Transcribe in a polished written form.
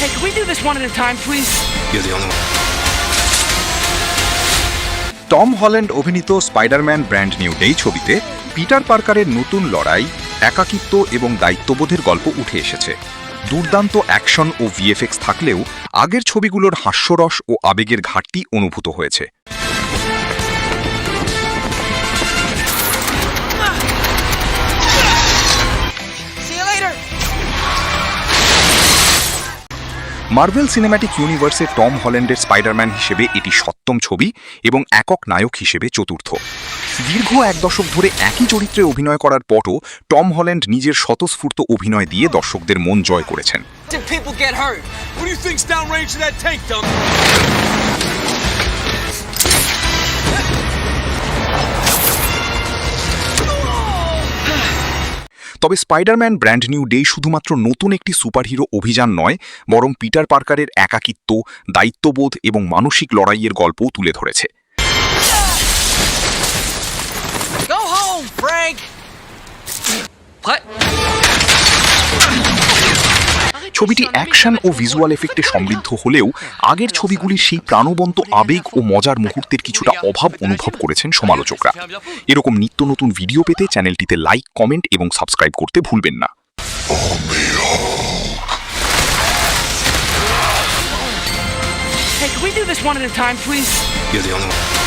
Hey, can we do this one at a time, please? You're the only one. Tom Holland অভিনীত Spider Man brand new day ছবিতে Peter পার্কারের নতুন লড়াই, একাকিত্ব এবং দায়িত্ববোধের গল্প উঠে এসেছে। দুর্দান্ত অ্যাকশন ও ভিএফএক্স থাকলেও আগের ছবিগুলোর হাস্যরস ও আবেগের ঘাটতি অনুভূত হয়েছে। মার্ভেল সিনেম্যাটিক ইউনিভার্সে টম হল্যান্ডের স্পাইডারম্যান হিসেবে এটি সপ্তম ছবি এবং একক নায়ক হিসেবে চতুর্থ। দীর্ঘ এক দশক ধরে একই চরিত্রে অভিনয় করার পরও টম হল্যান্ড নিজের স্বতঃস্ফূর্ত অভিনয় দিয়ে দর্শকদের মন জয় করেছেন। তবে স্পাইডারম্যান ব্র্যান্ড নিউ ডে শুধুমাত্র নতুন একটি সুপারহিরো অভিযান নয়, বরং পিটার পার্কারের একাকিত্ব, দায়িত্ববোধ এবং মানসিক লড়াইয়ের গল্পও তুলে ধরেছে। ছবিটি অ্যাকশন ও ভিজুয়াল এফেক্টে সমৃদ্ধ হলেও আগের ছবিগুলির সেই প্রাণবন্ত আবেগ ও মজার মুহূর্তের কিছুটা অভাব অনুভব করেছেন সমালোচকরা। এরকম নিত্য নতুন ভিডিও পেতে চ্যানেলটিতে লাইক, কমেন্ট এবং সাবস্ক্রাইব করতে ভুলবেন না। Hey, can we do this one at a time, please? You're the only one.